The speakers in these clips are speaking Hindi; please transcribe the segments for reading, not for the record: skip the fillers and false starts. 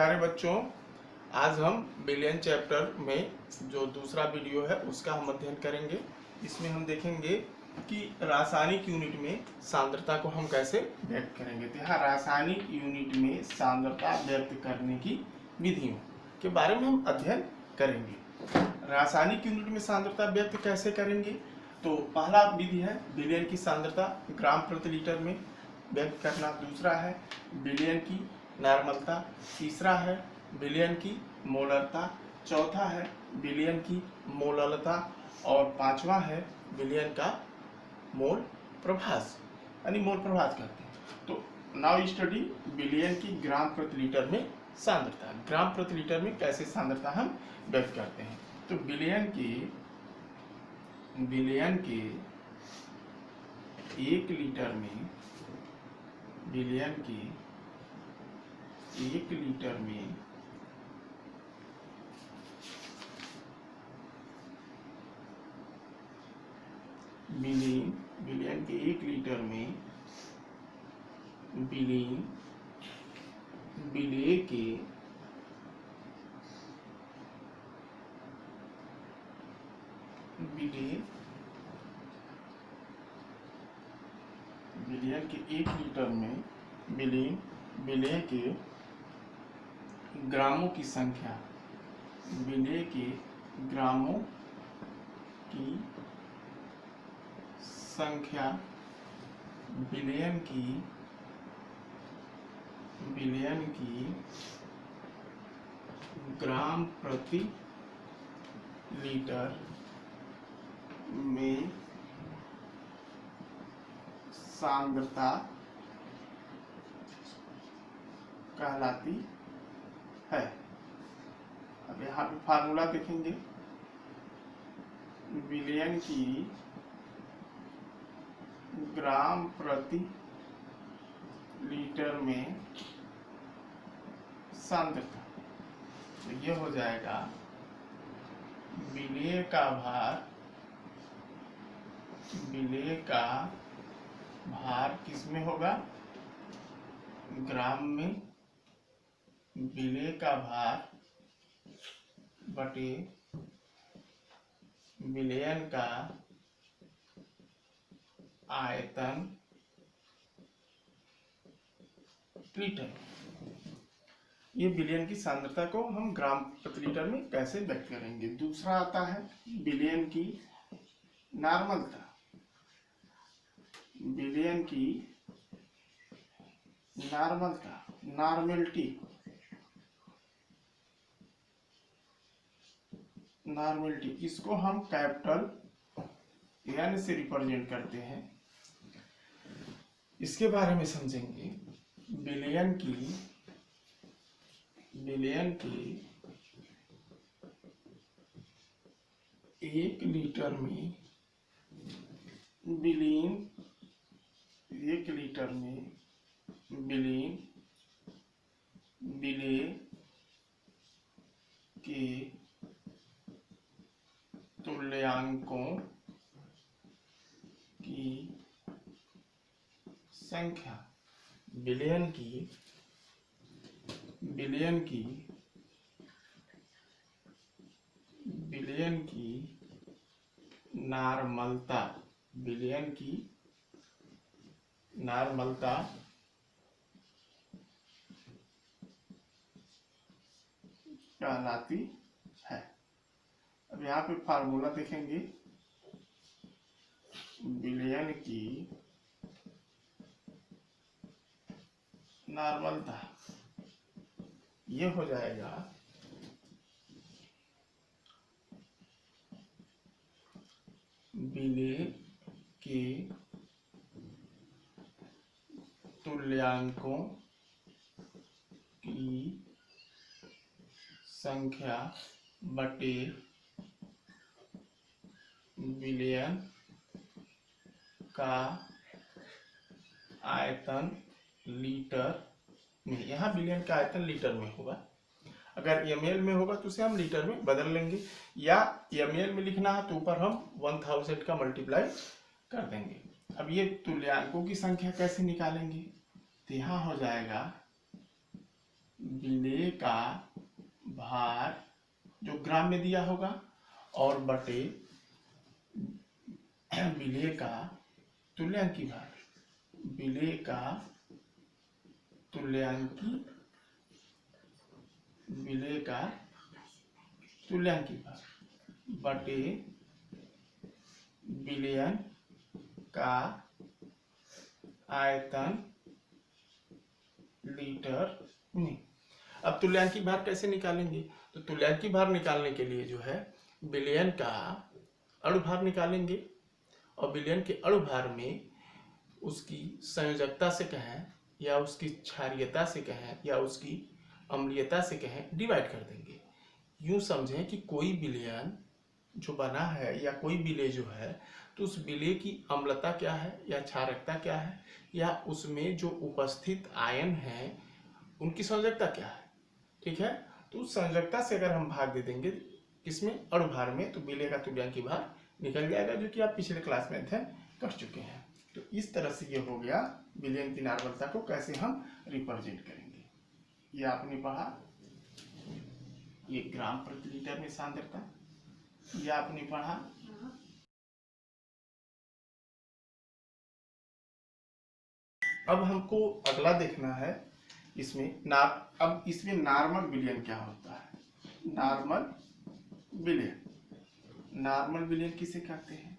प्यारे बच्चों, आज हम बिलियन चैप्टर में जो दूसरा वीडियो है उसका हम अध्ययन करेंगे। इसमें हम देखेंगे कि रासायनिक यूनिट में सांद्रता को हम कैसे व्यक्त करेंगे। तो यहाँ रासायनिक यूनिट में सांद्रता व्यक्त करने की विधियों के बारे में हम अध्ययन करेंगे। रासायनिक यूनिट में सांद्रता व्यक्त कैसे करेंगे, तो पहला विधि है बिलियन की सांद्रता ग्राम प्रति लीटर में व्यक्त करना, दूसरा है बिलियन की नॉर्मलता, तीसरा है बिलियन की मोलरता, चौथा है बिलियन की मोललता और पांचवा है बिलियन का मोल प्रभास, यानी मोल प्रभास कहते हैं। तो नाउ स्टडी बिलियन की ग्राम प्रति लीटर में सांद्रता। ग्राम प्रति लीटर में कैसे सांद्रता हम व्यक्त करते हैं। तो बिलियन के 1 लीटर में बिलियन के 1 लीटर में बिलियन के 1 लीटर में बिलिये के 1 लीटर में बिलिये के ग्रामों की संख्या, बिलिये के ग्रामों की संख्या बिलियन की ग्राम प्रति लीटर में सांद्रता कहलाती है। अब यहाँ पे फार्मूला देखेंगे। बिलियन की ग्राम प्रति लीटर में सांद्रता, तो ये हो जाएगा बिलिये का भार किसमें होगा, ग्राम में, बिलिये का भार बटे बिलियन का आयतन लीटर। ये बिलियन की सांद्रता को हम ग्राम प्रति लीटर में कैसे व्यक्त करेंगे। दूसरा आता है बिलियन की नॉर्मलता। बिलियन की नॉर्मलता, नॉर्मलिटी, इसको हम कैपिटल एन से रिप्रेजेंट करते हैं। इसके बारे में समझेंगे। बिलियन की 1 लीटर में बिलिये के तुल्यांकों की संख्या, बिलियन की नॉर्मलता कहलाती है। अब यहाँ पे फार्मूला देखेंगे। बिलियन की नॉर्मलता, ये हो जाएगा बिलिये के तुल्यांकों की संख्या बटे बिलियन का आयतन लीटर में। यहाँ बिलियन का आयतन लीटर में होगा। अगर ml में होगा तो उसे हम लीटर में बदल लेंगे, या ml में लिखना है तो ऊपर हम 1000 का मल्टीप्लाई कर देंगे। अब ये तुल्यांकों की संख्या कैसे निकालेंगे, तो यहाँ हो जाएगा विलेय का भार जो ग्राम में दिया होगा और बटे विलेय का तुल्यांकी भार, विलेय का तुल्यांकी, विलेय का तुल्यांकी भार बटे विलयन का आयतन लीटर में। अब तुल्यांकी भार कैसे निकालेंगे? तो तुल्यांकी भार निकालने के लिए जो है विलयन का अणुभार निकालेंगे और विलयन के अणुभार में उसकी संयोजकता से कहें या उसकी क्षारीयता से कहें या उसकी अम्लीयता से कहें डिवाइड कर देंगे। यूं समझें कि कोई विलयन जो बना है या कोई विलेय जो है तो उस विलेय की अम्लता क्या है या क्षारकता क्या है या उसमें जो उपस्थित आयन हैं उनकी संयोजकता क्या है। ठीक है, तो उस संयोजकता से अगर हम भाग दे देंगे किसमें, अणुभार में, तो विलेय का तुल्यांकी भार निकल जाएगा, जो कि आप पिछले क्लास में अध्ययन कर चुके हैं। तो इस तरह से ये हो गया विलयन की नार्मलता को कैसे हम रिप्रेजेंट करेंगे। ये आपने पढ़ा, ये ग्राम प्रति लीटर में सांद्रता, ये आपने पढ़ा अब हमको अगला देखना है इसमें अब इसमें नॉर्मल विलयन क्या होता है। नॉर्मल विलयन, नॉर्मल विलयन किसे कहते हैं?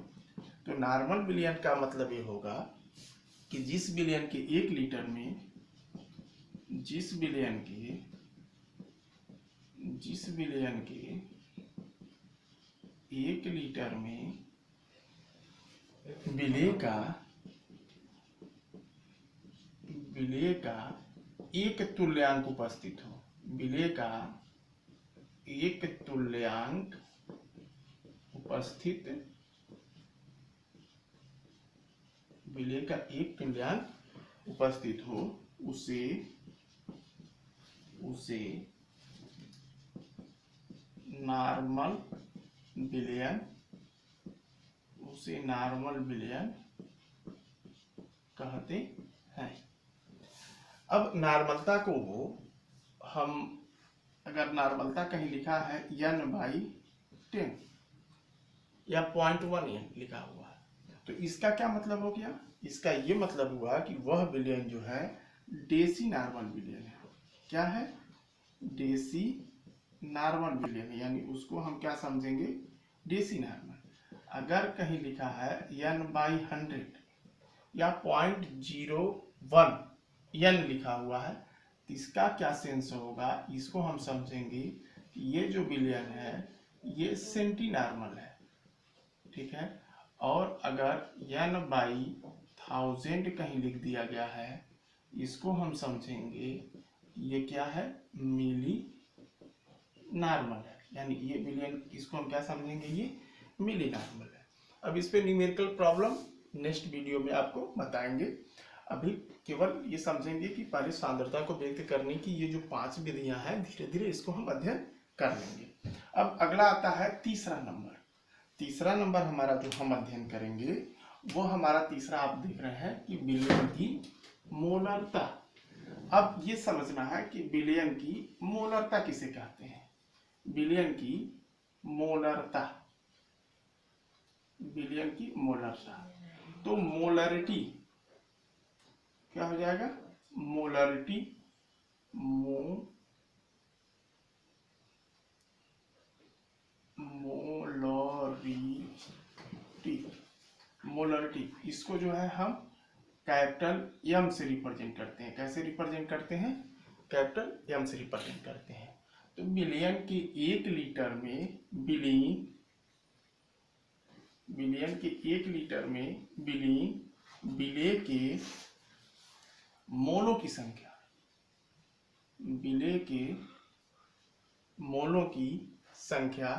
तो नॉर्मल विलयन का मतलब ये होगा कि जिस विलयन के 1 लीटर में, जिस विलयन के 1 लीटर में विलेय का एक तुल्यांक उपस्थित हो, विलेय का एक तुल्यांक उपस्थित, विलेय का एक तुल्यांक उपस्थित हो, उसे नॉर्मल विलयन कहते हैं। अब नॉर्मलता को हम, अगर नॉर्मलता कहीं लिखा है n/10 या 0.1 n लिखा हुआ है तो इसका क्या मतलब हो गया? इसका ये मतलब हुआ कि वह विलयन जो है डेसी नॉर्मल विलयन है। क्या है? डेसी नॉर्मल विलयन, यानी उसको हम क्या समझेंगे? Deci normal. अगर कहीं लिखा है n/100 या 0.01 n लिखा हुआ है तो इसका क्या सेंस होगा? इसको हम समझेंगे कि ये जो विलयन है ये सेंटी नॉर्मल है। ठीक है, और अगर n/1000 कहीं लिख दिया गया है इसको हम समझेंगे ये क्या है? मिली नॉर्मल है, यानी ये विलयन, इसको हम क्या समझेंगे? ये मिली नॉर्मल है। अब इस पे न्यूमेरिकल प्रॉब्लम नेक्स्ट वीडियो में आपको बताएंगे। अभी केवल ये समझेंगे कि पहले सांद्रता को व्यक्त करने की ये जो 5 विधियां हैं धीरे धीरे इसको हम अध्ययन कर लेंगे। अब अगला आता है तीसरा नंबर। तीसरा नंबर हमारा जो हम अध्ययन करेंगे वो हमारा तीसरा आप देख रहे हैं कि विलयन की मोलरता। अब ये समझना है कि विलयन की मोलरता किसे कहते हैं। विलयन की मोलरता, विलयन की मोलरता, तो मोलरिटी क्या हो जाएगा? मोलरिटी, मोलरिटी इसको जो है हम कैपिटल एम से रिप्रेजेंट करते हैं। कैसे रिप्रेजेंट करते हैं? कैपिटल एम से रिप्रेजेंट करते हैं। तो विलयन के 1 लीटर में विलयन के 1 लीटर में विलेय के मोलों की संख्या, विलेय के मोलों की संख्या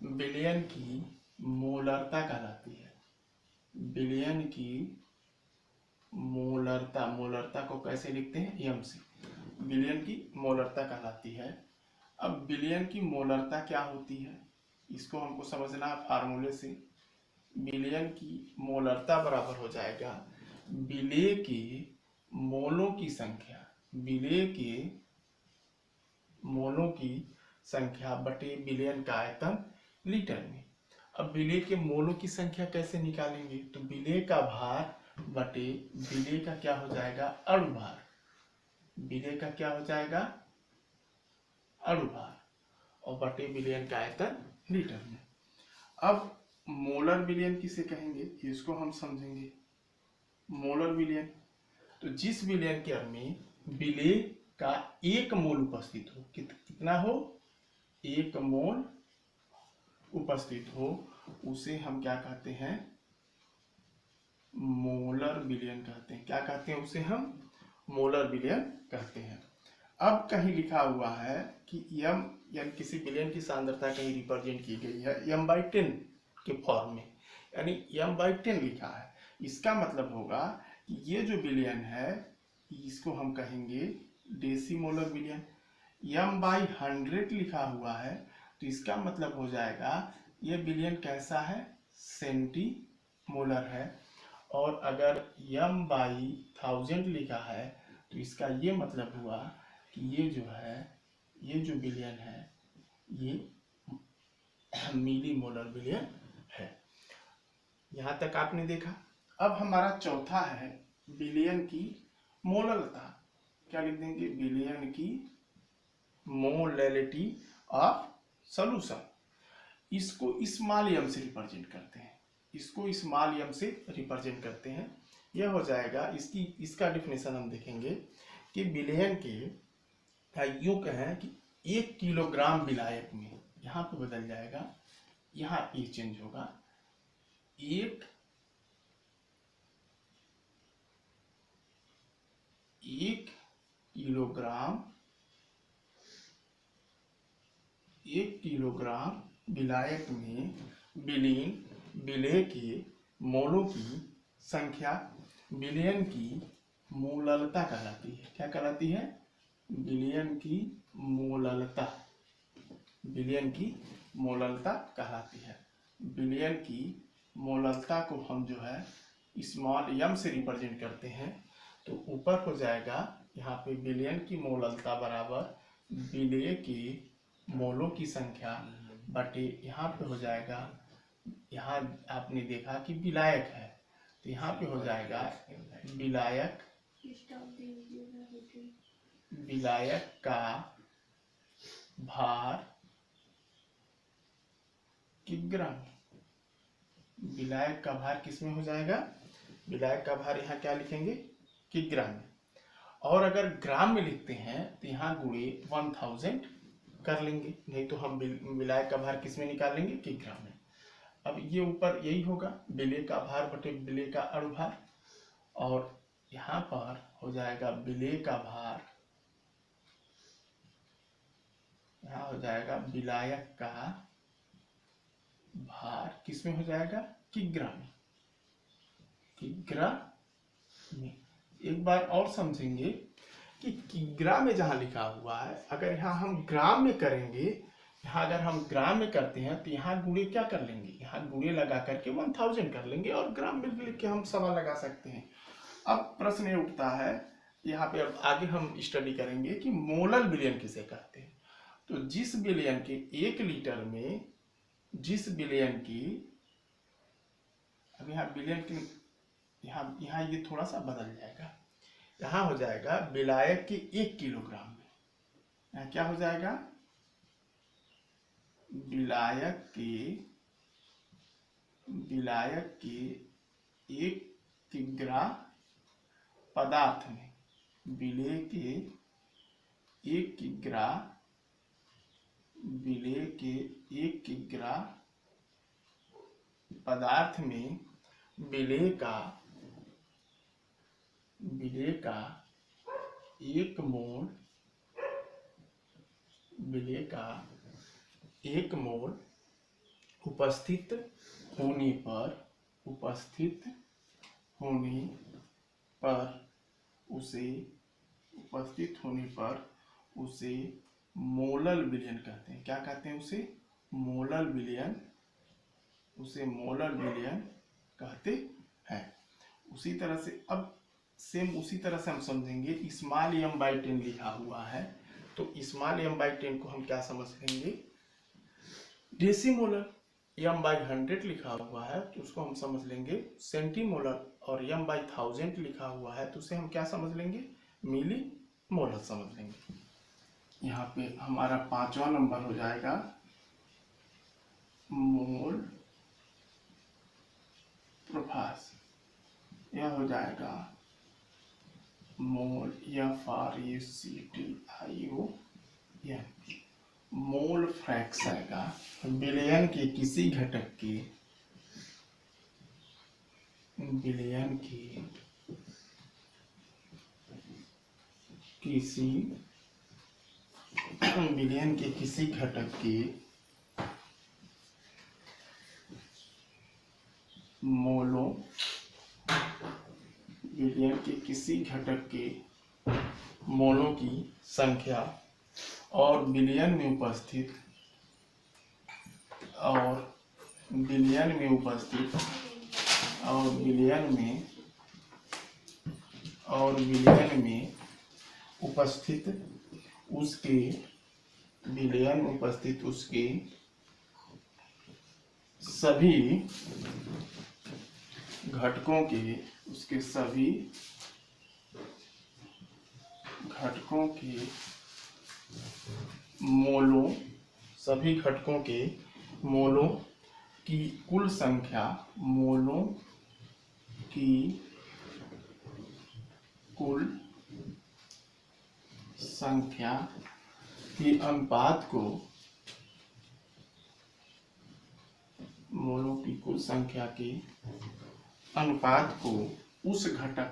विलयन की मोलरता कहलाती है। विलयन की मोलरता, मोलरता को कैसे लिखते हैं? एम से। विलयन की मोलरता कहलाती है। अब विलयन की मोलरता क्या होती है इसको हमको समझना है फार्मूले से। विलयन की मोलरता बराबर हो जाएगा विलेय के मोलों की संख्या, विलेय के मोलों की संख्या बटे बिलियन का आयतन लीटर में। अब विलेय के मोलों की संख्या कैसे निकालेंगे? तो विलेय का भार बटे विलेय का क्या हो जाएगा? अणु भार। विलेय का क्या हो जाएगा? अणु भार, और बटे विलयन का आयतन लीटर में। अब मोलर विलयन किसे कहेंगे, इसको हम समझेंगे। मोलर विलयन, तो जिस विलयन के में विलेय का 1 मोल उपस्थित हो, कितना हो? 1 मोल उपस्थित हो, उसे हम क्या कहते हैं? मोलर विलयन कहते हैं। क्या कहते हैं उसे? हम मोलर विलयन कहते हैं। अब कहीं लिखा हुआ है कि m यानी किसी विलयन की सांद्रता कहीं रिप्रेजेंट की गई है m/10 के फॉर्म में, यानी m/10 लिखा है। इसका मतलब होगा कि ये जो विलयन है इसको हम कहेंगे डेसीमोलर विलयन। m/100 लिखा हुआ है, तो इसका मतलब हो जाएगा ये विलयन कैसा है? सेंटीमोलर है। और अगर m/1000 लिखा है, तो इसका ये मतलब हुआ कि ये जो है, ये जो विलयन है ये मिलीमोलर विलयन है। यहां तक आपने देखा। अब हमारा चौथा है विलयन की मोललता। क्या लिख देंगे? विलयन की मोलैलिटी ऑफ सॉल्यूशन। इसको स्मॉल m से रिप्रेजेंट करते हैं। इसको स्मॉल m से रिप्रेजेंट करते हैं। यह हो जाएगा, इसका डिफिनेशन हम देखेंगे कि विलयन के यूं कहें कि 1 किलोग्राम विलायक में, यहाँ पे बदल जाएगा, यहाँ ये चेंज होगा, 1 किलोग्राम विलायक में विलेय के मोलों की संख्या विलयन की मोललता कहलाती है। क्या कहलाती है? विलयन की मोललता। विलयन की मोललता कहलाती है। विलयन की मोललता को हम जो है स्मॉल m से रिप्रेजेंट करते हैं। तो ऊपर हो जाएगा यहाँ पे विलयन की मोललता बराबर विलेय के मोलों की संख्या बटे, यहाँ पे हो जाएगा, यहाँ आपने देखा कि विलायक है, तो यहाँ पे हो जाएगा विलायक का भार किग्रा में। विलायक का भार किस में हो जाएगा? विलायक का भार यहाँ क्या लिखेंगे? किग्रा में। और अगर ग्राम में लिखते हैं तो यहाँ गुणे 1000 कर लेंगे, नहीं तो हम विलायक का भार किस में निकालेंगे? किग्रा में। अब ये ऊपर यही होगा, विलेय का भार बटे विलेय का अणु भार, और यहाँ पर हो जाएगा विलेय का भार, यहाँ हो जाएगा विलायक का भार किस में हो जाएगा? किग्रा में। किग्रा में। एक बार और समझेंगे कि किग्रा में जहां लिखा हुआ है, अगर यहाँ हम ग्राम में करेंगे, यहाँ अगर हम ग्राम में करते हैं तो यहाँ गुणे क्या कर लेंगे? यहाँ गुणे लगा करके 1000 कर लेंगे, और ग्राम में लिख के हम सवा लगा सकते हैं। अब प्रश्न ये उठता है, यहाँ पे अब आगे हम स्टडी करेंगे कि मोलर विलयन किसे कहते हैं। तो जिस विलयन के 1 लीटर में, जिस विलयन की, अब यहाँ विलयन की, यहाँ ये थोड़ा सा बदल जाएगा, यहाँ हो जाएगा विलायक के 1 किलोग्राम में, यहाँ क्या हो जाएगा? विलायक के 1 किग्रा पदार्थ में, विलेय के 1 किग्रा, विलेय के 1 किग्रा पदार्थ में विलेय का 1 मोल, विलेय का 1 मोल उपस्थित होने पर उसे मोलर विलयन कहते हैं। क्या कहते हैं उसे? मोलर विलयन। उसे मोलर विलयन कहते हैं। उसी तरह से अब उसी तरह से हम समझेंगे, स्मॉल m/10 लिखा हुआ है, तो m/10 को हम क्या समझ लेंगे, डेसीमोलर। m/100 लिखा हुआ है तो उसको हम समझ लेंगे सेंटीमोलर, और m/1000 लिखा हुआ है तो उसे हम क्या समझ लेंगे, मिली मोलर समझ लेंगे। यहाँ पे हमारा 5वां नंबर हो जाएगा मोल प्रभाज। यह हो जाएगा मोल FRACTION। मोल फ्रैक्शन का बिलियन के किसी घटक के बिलियन के किसी घटक के मोलों, बिलियन के किसी घटक के मोलों की संख्या और बिलियन में उपस्थित उसके सभी घटकों के मोलों की कुल संख्या के अनुपात को उस घटक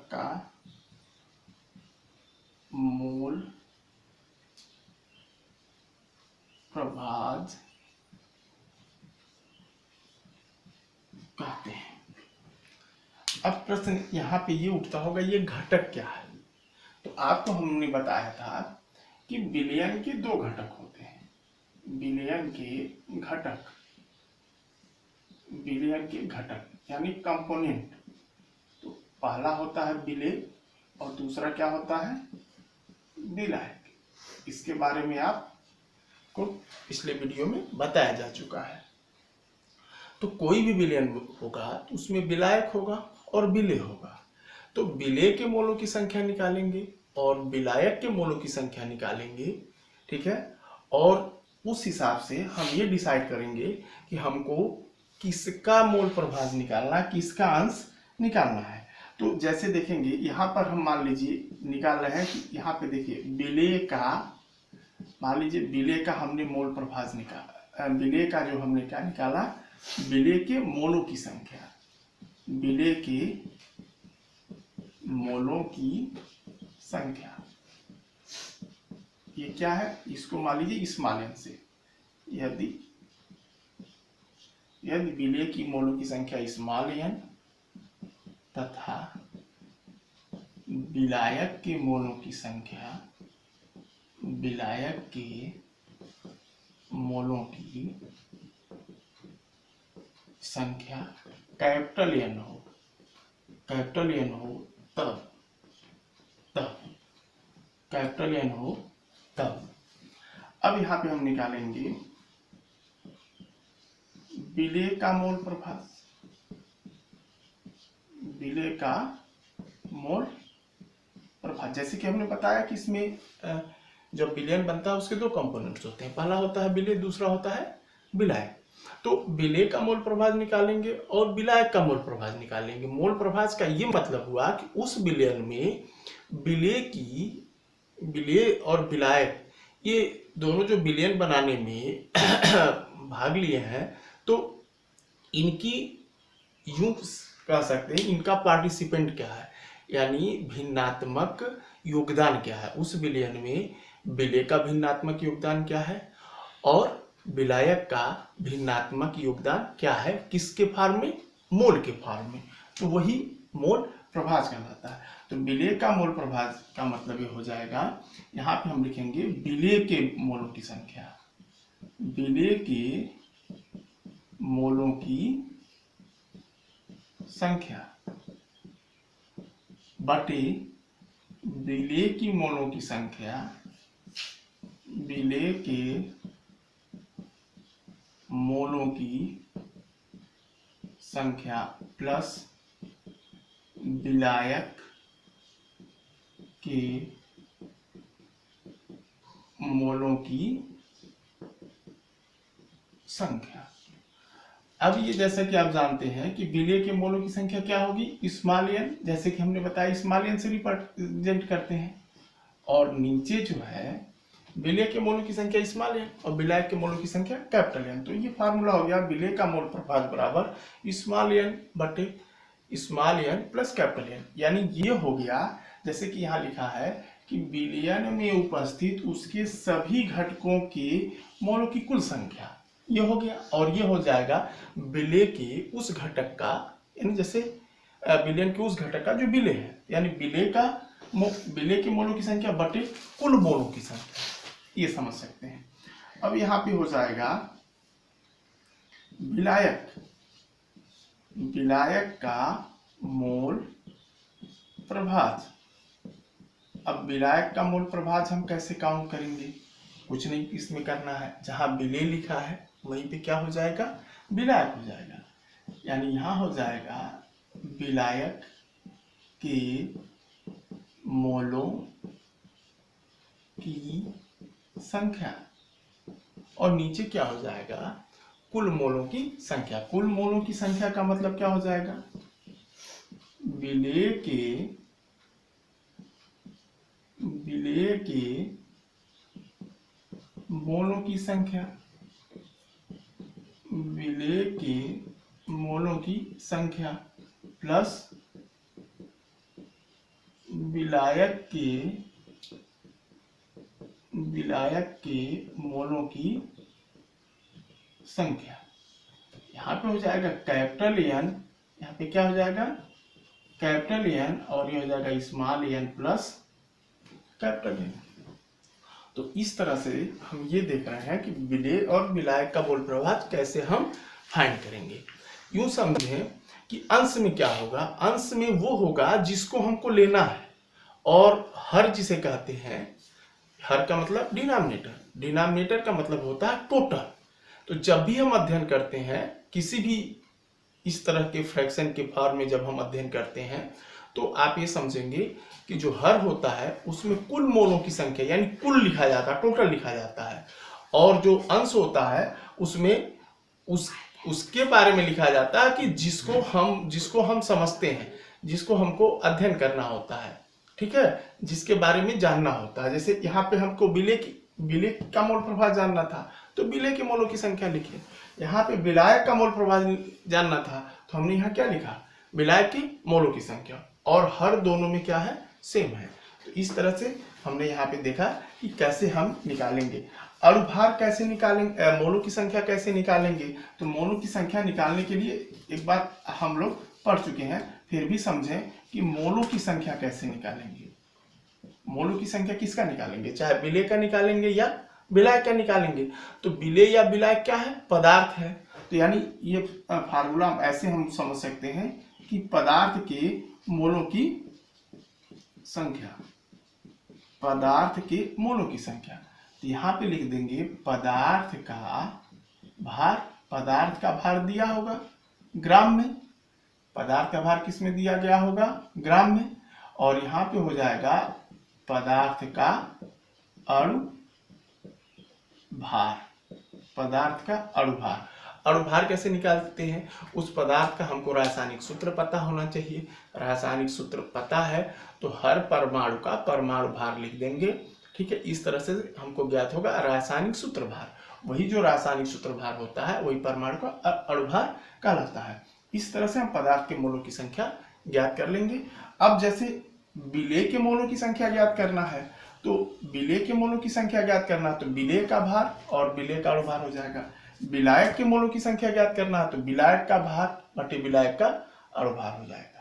का मोल प्रभाज कहते हैं। अब प्रश्न यहाँ पे ये उठता होगा, ये घटक क्या है? तो आपको हमने बताया था कि बिलियन के 2 घटक होते हैं। बिलियन के घटक यानी कंपोनेंट। तो पहला होता है विलेय और दूसरा क्या होता है, विलायक। इसके बारे में आपको पिछले वीडियो में बताया जा चुका है। तो कोई भी विलयन होगा तो उसमें विलायक होगा और विलेय होगा। तो विलेय के मोलों की संख्या निकालेंगे और विलायक के मोलों की संख्या निकालेंगे, ठीक है। और उस हिसाब से हम ये डिसाइड करेंगे कि हमको किसका मोल प्रभाज निकालना, किसका अंश निकालना है। तो जैसे देखेंगे यहाँ पर हम मान लीजिए निकाल रहे हैं कि यहाँ पे देखिए विलेय का, मान लीजिए विलेय का हमने मोल प्रभाज निकाला। विलेय का जो हमने क्या निकाला, विलेय के मोलों की संख्या, विलेय के मोलों की संख्या। ये क्या है, इसको मान लीजिए स्मॉल n से। यदि विलेय की मोलों की संख्या स्मॉल n तथा विलायक के मोलों की संख्या, विलायक के मोलों की संख्या कैपिटल N हो तब अब यहाँ पे हम निकालेंगे विलेय का मोल प्रभाज। विलेय का मोल प्रभाज, जैसे कि हमने बताया कि इसमें जब विलयन बनता है उसके 2 कंपोनेंट्स होते हैं, पहला होता है विलेय, दूसरा होता है विलायक। तो विलेय का मोल प्रभाज निकालेंगे और विलायक का मोल प्रभाज निकालेंगे। मोल प्रभाज का ये मतलब हुआ कि उस विलयन में विलेय और विलायक ये दोनों जो विलयन बनाने में भाग लिए हैं, तो इनकी यूं कह सकते हैं इनका पार्टिसिपेंट क्या है, यानी भिन्नात्मक योगदान क्या है। उस विलयन में विलेय का भिन्नात्मक योगदान क्या है और विलायक का भिन्नात्मक योगदान क्या है, किसके फॉर्म में, मोल के फॉर्म में। तो वही मोल प्रभाज कहलाता है। तो विलेय का मोल प्रभाज का मतलब ये हो जाएगा, यहाँ पे हम लिखेंगे विलेय के मोलों की संख्या, विलेय के मोलों की संख्या बटे विलेय की मोलों की संख्या, विलेय के मोलों की संख्या प्लस विलायक के मोलों की संख्या। अब ये जैसा कि आप जानते हैं कि विलेय के मोलों की संख्या क्या होगी, स्मॉल n, जैसे कि हमने बताया स्मॉल n से रिप्रेजेंट करते हैं, और नीचे जो है विलेय के मोलों की संख्या स्मॉल n और विलायक के मोलों की संख्या कैपिटल N। तो ये फार्मूला हो गया विलेय का मोल प्रभाज बराबर स्मॉल n बटे small n plus capital N। यानी ये हो गया जैसे कि यहाँ लिखा है कि विलयन में उपस्थित उसके सभी घटकों के मोलों की कुल संख्या, ये हो गया। और ये हो जाएगा विलेय के उस घटक का, यानी जैसे विलयन के उस घटक का जो विलेय है, यानी विलेय के मोलों की संख्या बटे कुल मोलों की संख्या, ये समझ सकते हैं। अब यहाँ पे हो जाएगा विलायक का मोल प्रभाज। अब विलायक का मोल प्रभाज हम कैसे काउंट करेंगे, कुछ नहीं इसमें करना है, जहां विलेय लिखा है वहीं पे क्या हो जाएगा, विलायक हो जाएगा। यानी यहां हो जाएगा विलायक के मोलों की संख्या, और नीचे क्या हो जाएगा, कुल मोलों की संख्या। कुल मोलों की संख्या का मतलब क्या हो जाएगा, विलेय के मोलों की संख्या, विलेय के मोलों की संख्या प्लस विलायक के मोलों की संख्या। यहाँ पे हो जाएगा कैपिटल N, यहाँ पे क्या हो जाएगा कैपिटल N, और ये हो जाएगा small n plus capital N। तो इस तरह से हम ये देख रहे हैं कि विलेय और विलायक का मोल प्रभाज कैसे हम फाइंड करेंगे। यूं समझें कि अंश में क्या होगा, अंश में वो होगा जिसको हमको लेना है, और हर जिसे कहते हैं, हर का मतलब डिनोमिनेटर, डिनोमिनेटर का मतलब होता है टोटल। तो जब भी हम अध्ययन करते हैं किसी भी इस तरह के फ्रैक्शन के फॉर्म में, जब हम अध्ययन करते हैं तो आप ये समझेंगे कि जो हर होता है उसमें कुल मोलों की संख्या यानी कुल लिखा जाता है, टोटल लिखा जाता है, और जो अंश होता है उसमें उसके बारे में लिखा जाता है कि जिसको हम समझते हैं, जिसको हमको अध्ययन करना होता है, ठीक है, जिसके बारे में जानना होता है। जैसे यहाँ पे हमको विलेय का मोल प्रभाज जानना था तो विलेय के मोलों की संख्या लिखे, यहाँ पे विलायक का मोल प्रभाज जानना था तो हमने यहाँ क्या लिखा, विलायक की मोलों की संख्या, और हर दोनों में क्या है, सेम है। तो इस तरह से हमने यहाँ पे देखा कि कैसे हम निकालेंगे अणुभार, कैसे निकालेंगे मोलों की संख्या कैसे निकालेंगे। तो मोलों की संख्या निकालने के लिए एक बार हम लोग पढ़ चुके हैं, फिर भी समझें कि मोलों की संख्या कैसे निकालेंगे। मोलों की संख्या किसका निकालेंगे, चाहे विलेय का निकालेंगे या विलायक का निकालेंगे। तो विलेय या विलायक क्या है, पदार्थ है। तो यानी ये फार्मूला ऐसे हम समझ सकते हैं कि पदार्थ के मोलों की संख्या, पदार्थ के मोलों की संख्या। तो यहाँ पे लिख देंगे पदार्थ का भार, पदार्थ का भार दिया होगा ग्राम में, पदार्थ का भार किस में दिया गया होगा, ग्राम में, और यहाँ पे हो जाएगा पदार्थ का अणु भार, पदार्थ का अणु भार। अणु भार कैसे निकालते हैं, उस पदार्थ का हमको रासायनिक सूत्र पता होना चाहिए। रासायनिक सूत्र पता है तो हर परमाणु का परमाणु भार लिख देंगे, ठीक है। इस तरह से हमको ज्ञात होगा रासायनिक सूत्र भार, वही जो रासायनिक सूत्र भार होता है वही परमाणु का अणु भार कहलाता है। इस तरह से हम पदार्थ के मोलों की संख्या ज्ञात कर लेंगे। अब जैसे विलेय के मोलों की संख्या ज्ञात करना है, तो विलेय के मोलों की संख्या ज्ञात करना है तो विलेय का भार और विलेय का अणुभार हो जाएगा। विलायक के मोलों की संख्या ज्ञात करना है तो विलायक का भार बटे विलायक का अणुभार हो जाएगा।